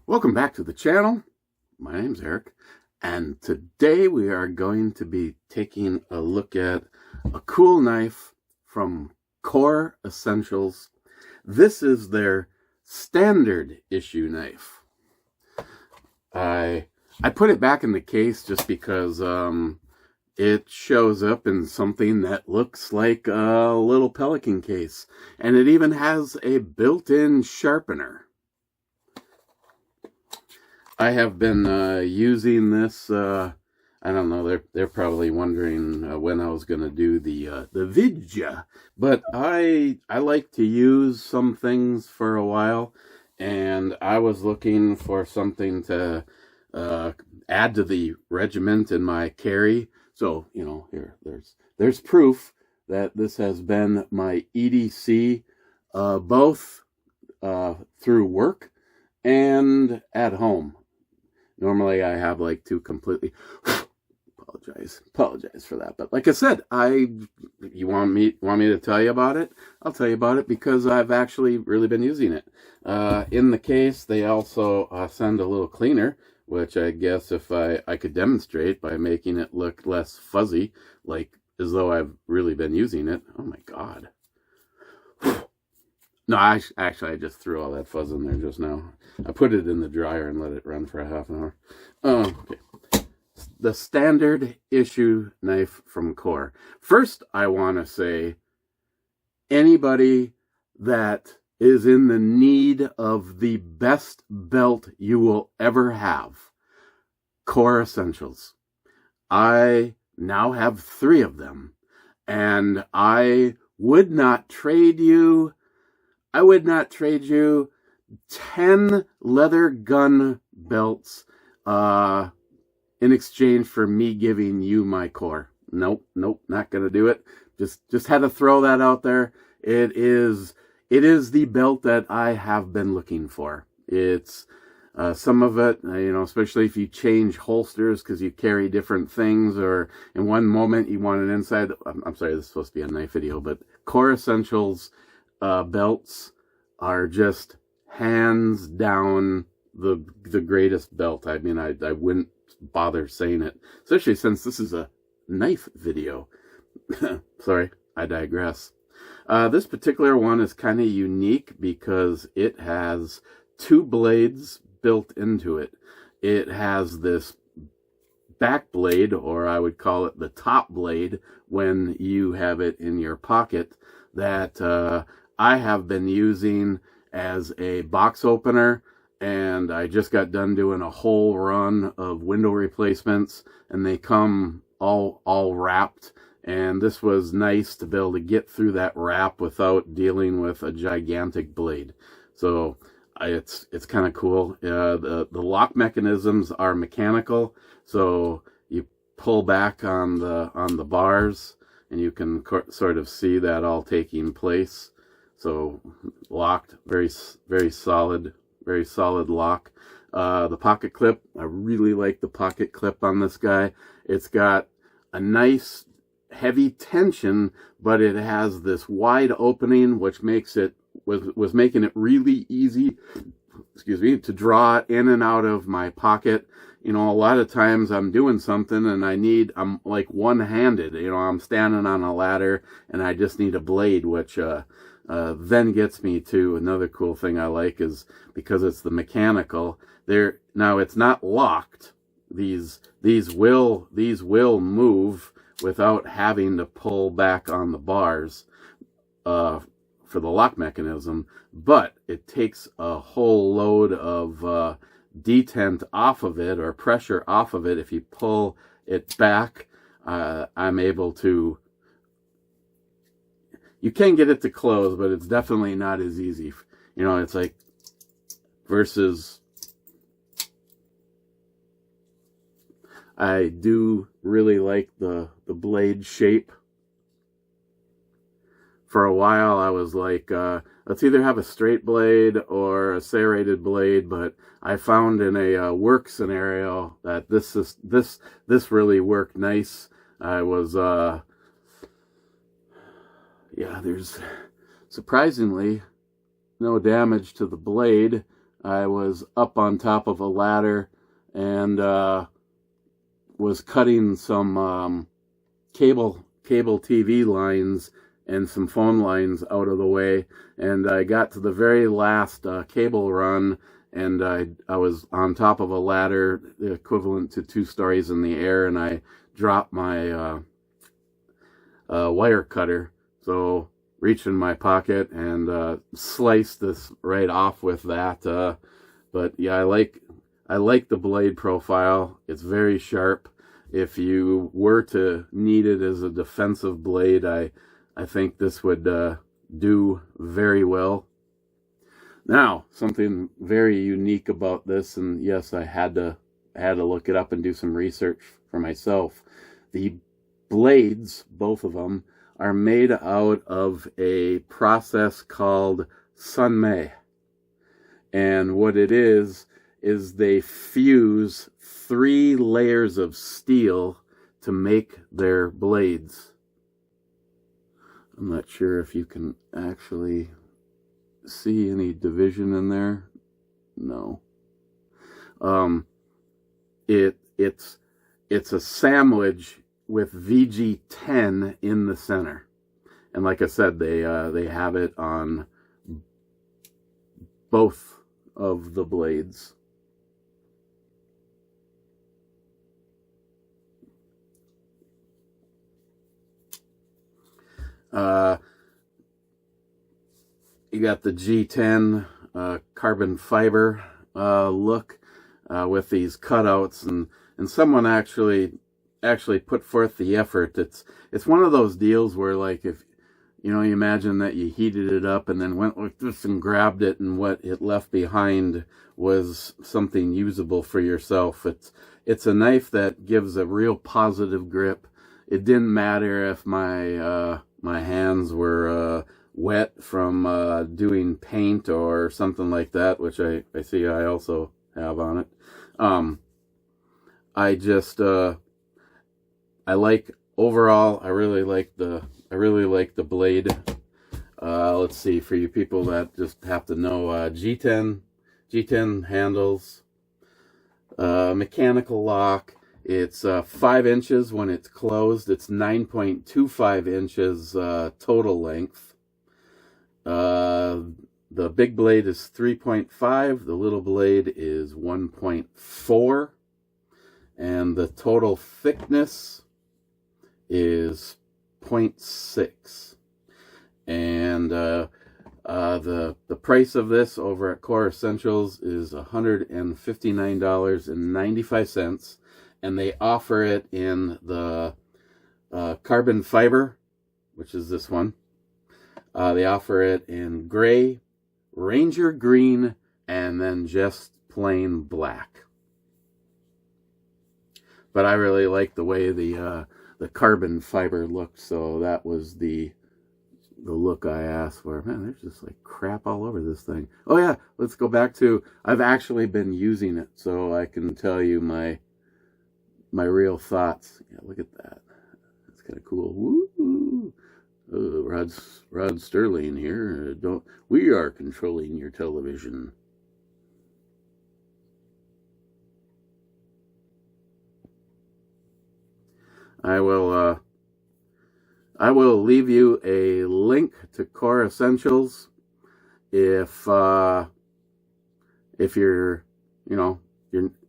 Welcome back to the channel. My name's Eric, and today we are going to be taking a look at a cool knife from Core Essentials. This is their standard issue knife. I put it back in the case just because it shows up in something that looks like a little Pelican case, and it even has a built-in sharpener. I have been using this. I don't know. They're probably wondering when I was going to do the vidya, but I like to use some things for a while, and I was looking for something to add to the regiment in my carry. So there's proof that this has been my EDC, both through work and at home. Normally I have like two completely apologize for that. But like I said, you want me to tell you about it? I'll tell you about it because I've actually really been using it. In the case, they also send a little cleaner, which I guess if I could demonstrate by making it look less fuzzy, like as though I've really been using it. Oh my God. No, I just threw all that fuzz in there just now. I put it in the dryer and let it run for a half an hour. Okay. The standard issue knife from Core. First, I want to say anybody that is in the need of the best belt you will ever have, Core Essentials. I now have 3 of them, and I would not trade you 10 leather gun belts in exchange for me giving you my Core. Nope, not gonna do it. Just had to throw that out there. It is the belt that I have been looking for. It's some of it, especially if you change holsters because you carry different things, or in one moment you want an inside. I'm sorry, this is supposed to be a knife video, but Core Essentials belts are just hands down the greatest belt. I mean, I wouldn't bother saying it, especially since this is a knife video. Sorry, I digress. This particular one is kind of unique because it has 2 blades built into it. It has this back blade, or I would call it the top blade when you have it in your pocket, that I have been using as a box opener, and I just got done doing a whole run of window replacements, and they come all wrapped, and this was nice to be able to get through that wrap without dealing with a gigantic blade. So it's kind of cool. The lock mechanisms are mechanical, so you pull back on the bars, and you can sort of see that all taking place. So locked, very solid lock. The pocket clip, I really like the pocket clip on this guy. It's got a nice heavy tension, but it has this wide opening, which makes it was making it really easy, to draw in and out of my pocket. A lot of times I'm doing something and I'm like one-handed. I'm standing on a ladder and I just need a blade, which then gets me to another cool thing I like, is because it's the mechanical. Now it's not locked. These will move without having to pull back on the bars for the lock mechanism, but it takes a whole load of detent off of it, or pressure off of it. If you pull it back, I'm able to. You can get it to close, but it's definitely not as easy. It's like versus. I do really like the blade shape. For a while, I was like, let's either have a straight blade or a serrated blade, but I found in a work scenario that this really worked nice. I was there's surprisingly no damage to the blade. I was up on top of a ladder and was cutting some cable TV lines and some phone lines out of the way, and I got to the very last cable run, and I was on top of a ladder equivalent to 2 stories in the air, and I dropped my wire cutter. So reached in my pocket and sliced this right off with that. But yeah, I like the blade profile. It's very sharp. If you were to need it as a defensive blade, I think this would do very well. Now, something very unique about this, and yes, I had to look it up and do some research for myself. The blades, both of them, are made out of a process called sunmay. And what it is they fuse 3 layers of steel to make their blades. I'm not sure if you can actually see any division in there. No. It's a sandwich with VG10 in the center. And like I said, they have it on both of the blades. You got the G10 carbon fiber look with these cutouts, and someone actually put forth the effort. It's one of those deals where, like, if you imagine that you heated it up and then went like this and grabbed it, and what it left behind was something usable for yourself. It's a knife that gives a real positive grip. It didn't matter if my hands were wet from doing paint or something like that, which I see I also have on it. I like overall. I really like the blade. Let's see, for you people that just have to know, G10 handles, mechanical lock. It's 5 inches when it's closed. It's 9.25 inches total length. The big blade is 3.5. The little blade is 1.4. And the total thickness is 0.6. And the price of this over at Core Essentials is $159.95. And they offer it in the carbon fiber, which is this one. They offer it in gray, ranger green, and then just plain black. But I really like the way the carbon fiber looked, so that was the look I asked for. Man, there's just like crap all over this thing. Oh yeah, let's go back to, I've actually been using it, so I can tell you my real thoughts. Yeah, look at that. That's kind of cool. Woo! Rod Sterling here. We are controlling your television. I will leave you a link to Core Essentials if you're you're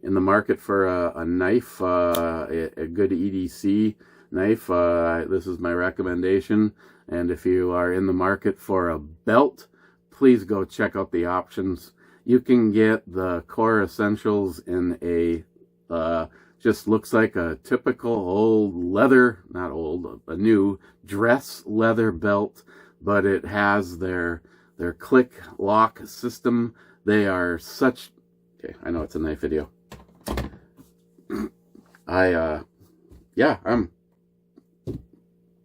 in the market for a knife, a good EDC knife. This is my recommendation. And if you are in the market for a belt, please go check out the options. You can get the Core Essentials in a just looks like a typical old leather, not old, a new dress leather belt, but it has their click lock system. They are such, okay, I know it's a knife video. I'm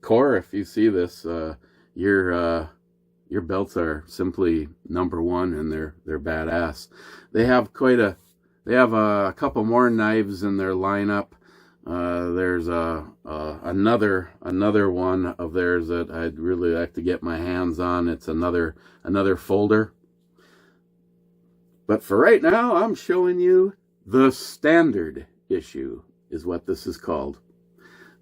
Core, if you see this, your belts are simply #1, and they're badass. They have a couple more knives in their lineup. There's another one of theirs that I'd really like to get my hands on. It's another folder. But for right now, I'm showing you the standard issue is what this is called.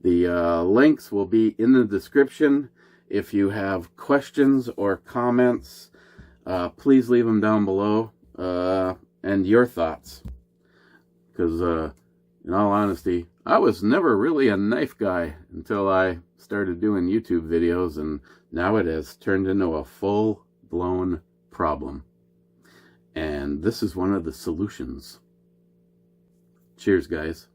The links will be in the description. If you have questions or comments, please leave them down below, and your thoughts. Because in all honesty, I was never really a knife guy until I started doing YouTube videos, and now it has turned into a full-blown problem. And this is one of the solutions. Cheers, guys.